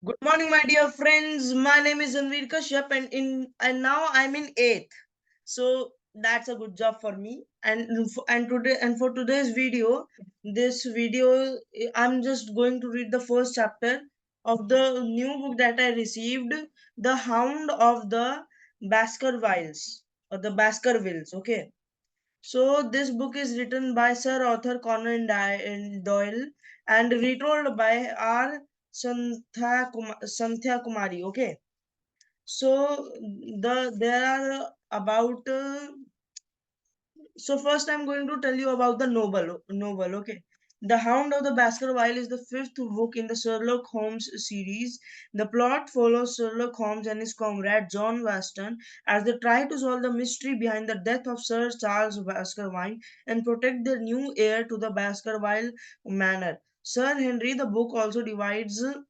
Good morning, my dear friends. My name is Anveer Kashyap, and now I'm in eighth. So that's a good job for me. And for today's video, this video I'm just going to read the first chapter of the new book that I received, The Hound of the Baskervilles or the Baskervilles. Okay. So this book is written by Sir Arthur Conan Doyle and retold by R. Santhya Kumari. Okay. So there are about so first I'm going to tell you about the novel. Okay. The Hound of the Baskerville is the fifth book in the Sherlock Holmes series. The plot follows Sherlock Holmes and his comrade John Waston as they try to solve the mystery behind the death of Sir Charles Baskerville and protect their new heir to the Baskerville manor. Sir Henry, the book also divides the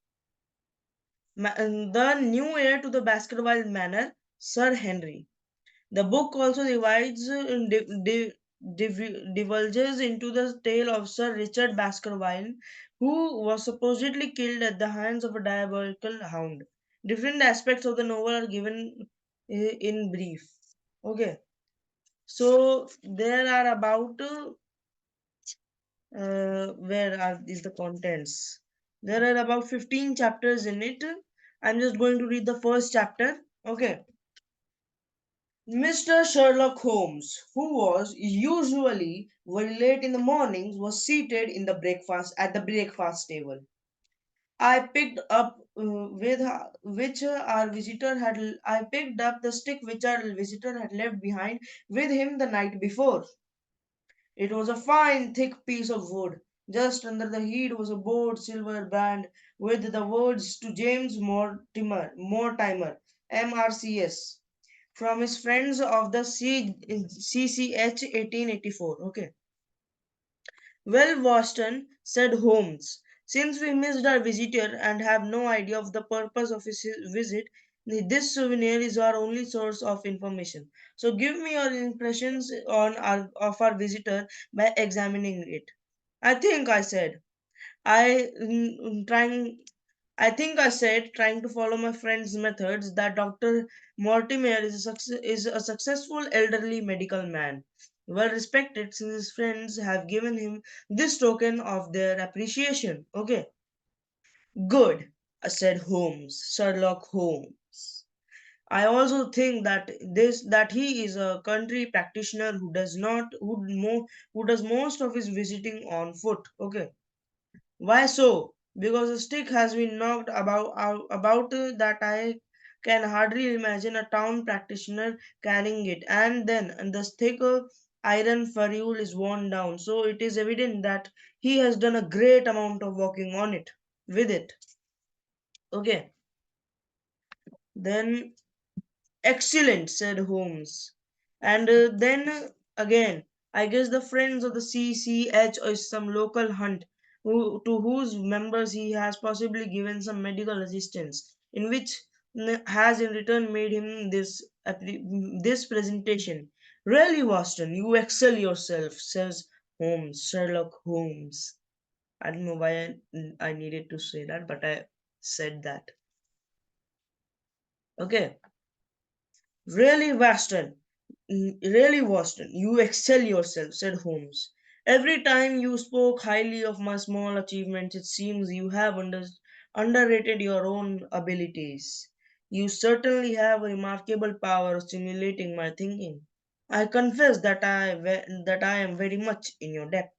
new heir to the Baskerville manor, Sir Henry. The book also divulges into the tale of Sir Richard Baskerville, who was supposedly killed at the hands of a diabolical hound. Different aspects of the novel are given in brief. Okay, so there are about where are these the contents? There are about 15 chapters in it. I'm just going to read the first chapter. Okay. Mr. Sherlock Holmes, who was usually very late in the mornings, was seated in the breakfast at the breakfast table. I picked up with which our visitor had. I picked up the stick which our visitor had left behind with him the night before. It was a fine, thick piece of wood. Just under the head was a bold silver band with the words to James Mortimer, MRCS, from his friends of the CCH 1884. Okay. Well, Boston, said Holmes, since we missed our visitor and have no idea of the purpose of his visit, this souvenir is our only source of information. So give me your impressions of our visitor by examining it. I think I said. I trying I think I said, trying to follow my friend's methods, that Dr. Mortimer is a successful elderly medical man, well respected since his friends have given him this token of their appreciation. Okay, good, said Holmes, Sherlock Holmes. I also think that he is a country practitioner who does not who does most of his visiting on foot. Okay, why so? Because a stick has been knocked about that I can hardly imagine a town practitioner carrying it, and then the thick iron ferrule is worn down. So it is evident that he has done a great amount of walking on it with it. Okay, then excellent, said Holmes. And then again, I guess the friends of the CCH is some local hunt to whose members he has possibly given some medical assistance, in which has in return made him this presentation. Really, Watson, you excel yourself, says Holmes, Sherlock Holmes. I don't know why I needed to say that, but I said that. Okay. Really, really, Watson, you excel yourself, said Holmes. Every time you spoke highly of my small achievements, it seems you have underrated your own abilities. You certainly have a remarkable power of stimulating my thinking. I confess that I am very much in your debt.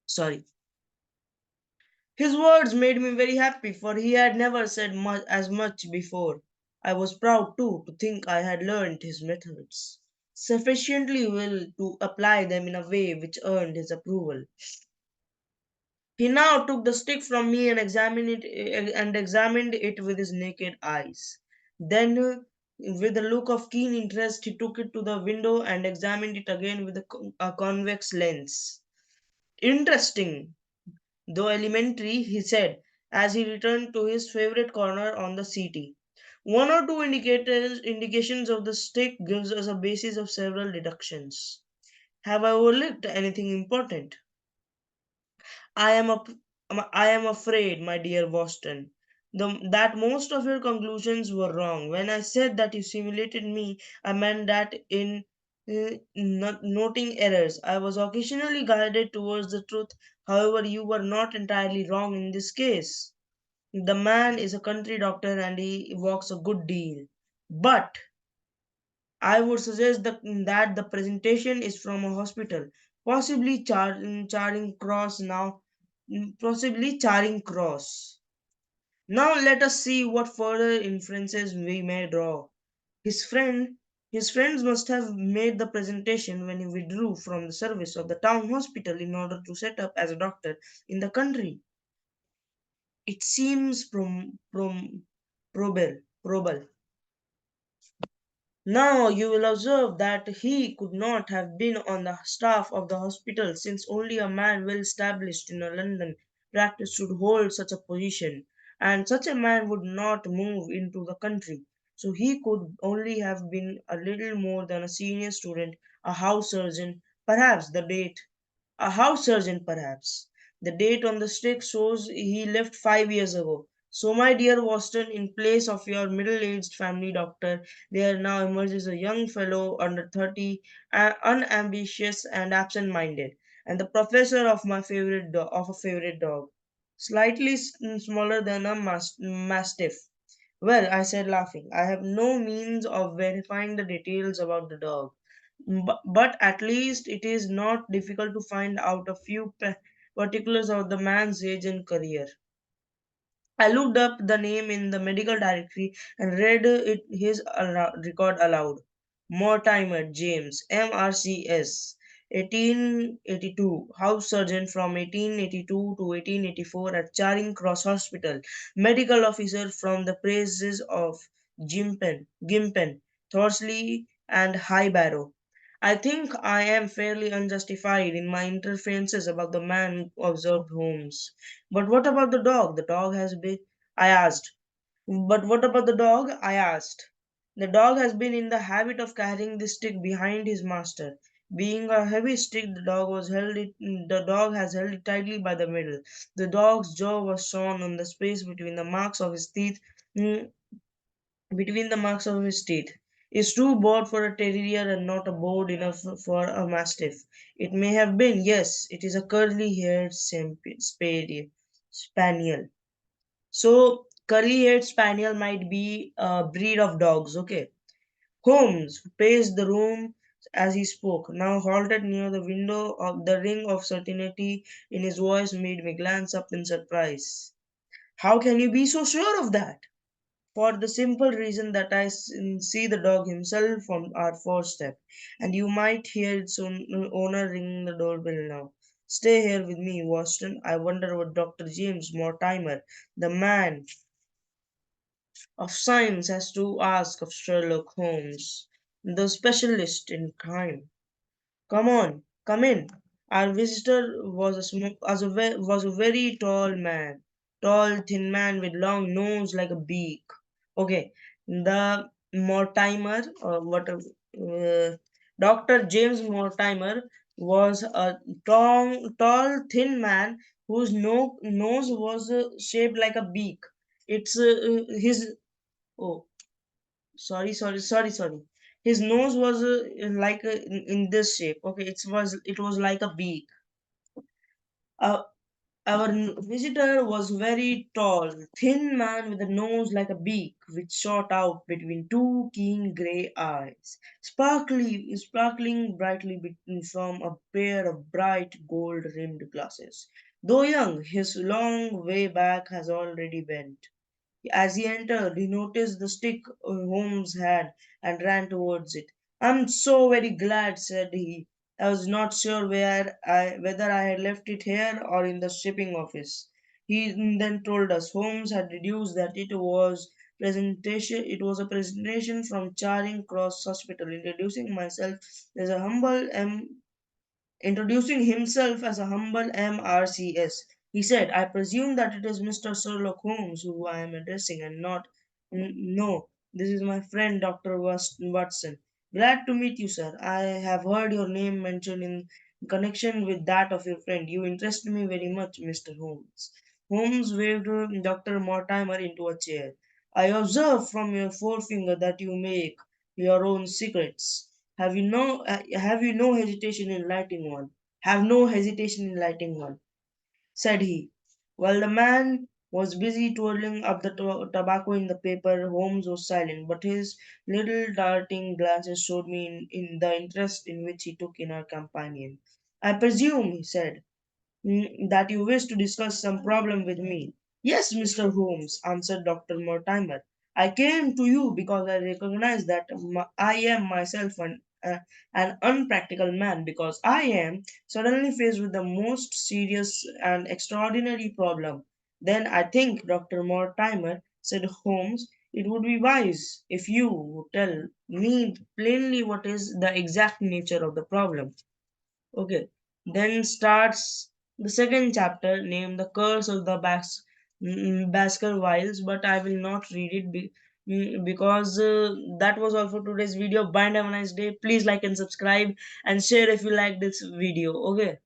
Sorry. His words made me very happy, for he had never said much before. I was proud, too, to think I had learnt his methods sufficiently well to apply them in a way which earned his approval. He now took the stick from me and examined it with his naked eyes. Then, with a look of keen interest, he took it to the window and examined it again with a convex lens. Interesting, though elementary, he said, as he returned to his favorite corner on the settee. One or two indications of the stick gives us a basis of several deductions. Have I overlooked anything important? I am I am afraid, my dear Boston, that most of your conclusions were wrong. When I said that you simulated me, I meant that in not noting errors. I was occasionally guided towards the truth. However, you were not entirely wrong in this case. The man is a country doctor and he walks a good deal. But I would suggest that the presentation is from a hospital, possibly Charing Cross now, possibly Charing Cross. Now let us see what further inferences we may draw. His friend, his friends must have made the presentation when he withdrew from the service of the town hospital in order to set up as a doctor in the country. It seems probable. Now you will observe that he could not have been on the staff of the hospital, since only a man well established in a London practice should hold such a position, and such a man would not move into the country. So he could only have been a little more than a senior student, a house surgeon, perhaps the date a house surgeon, perhaps. The date on the stick shows he left 5 years ago. So, my dear Watson, in place of your middle aged family doctor, there now emerges a young fellow under 30, unambitious and absent minded, and the professor of of a favorite dog, slightly smaller than a mastiff. Well, I said, laughing, I have no means of verifying the details about the dog, but at least it is not difficult to find out a few particulars of the man's age and career. I looked up the name in the medical directory and read his record aloud. Mortimer James, MRCS, 1882, house surgeon from 1882 to 1884 at Charing Cross Hospital, medical officer from the praises of Gimpen, Thorsley, and High Barrow. I think I am fairly unjustified in my interferences about the man, observed Holmes. But what about the dog? The dog has been, I asked. But what about the dog? I asked. The dog has been in the habit of carrying the stick behind his master. Being a heavy stick, the dog has held it tightly by the middle. The dog's jaw was shorn on the space mm, between the marks of his teeth. Is too broad for a terrier and not a broad enough for a mastiff. It may have been, yes, it is a curly-haired spaniel. So, curly-haired spaniel might be a breed of dogs. Okay. Holmes, who paced the room as he spoke, now halted near the window. Of the ring of certainty in his voice made me glance up in surprise. How can you be so sure of that? For the simple reason that see the dog himself on our footstep, and you might hear its owner ringing the doorbell now. Stay here with me, Watson. I wonder what Dr. James Mortimer, the man of science, has to ask of Sherlock Holmes, the specialist in crime. Come on, come in. Our visitor was a very tall, thin man with long nose like a beak. Okay, the Mortimer, Dr. James Mortimer was a thin man whose nose was shaped like a beak. It's his oh sorry. His nose was like in this shape. Okay, it was like a beak. Uh, our visitor was very tall, thin man with a nose like a beak, which shot out between two keen grey eyes, sparkling brightly from a pair of bright gold-rimmed glasses. Though young, his long way back has already bent. As he entered, he noticed the stick Holmes had and ran towards it. I'm so very glad, said he. I was not sure whether I had left it here or in the shipping office. He then told us Holmes had deduced that it was a presentation from Charing Cross Hospital, as a humble introducing himself as a humble MRCS. He said, I presume that it is Mr. Sherlock Holmes who I am addressing and not. No, This is my friend Dr. Watson. Glad to meet you, sir. I have heard your name mentioned in connection with that of your friend. You interest me very much, Mr. Holmes. Holmes waved Dr. Mortimer into a chair. I observe from your forefinger that you make your own secrets. Have you no hesitation in lighting one? Have no hesitation in lighting one, said he. While the man was busy twirling up the tobacco in the paper, Holmes was silent, but his little darting glances showed me in the interest in which he took in our companion. I presume, he said, that you wish to discuss some problem with me. Yes, Mr. Holmes, answered Dr. Mortimer. I came to you because I recognize that I am myself an unpractical man, because I am suddenly faced with the most serious and extraordinary problem. Then I think, Dr. Mortimer, said Holmes, it would be wise if you would tell me plainly what is the exact nature of the problem. Okay. Then starts the second chapter named The Curse of the Baskervilles, but I will not read it because that was all for today's video. Bye and have a nice day. Please like and subscribe and share if you like this video. Okay.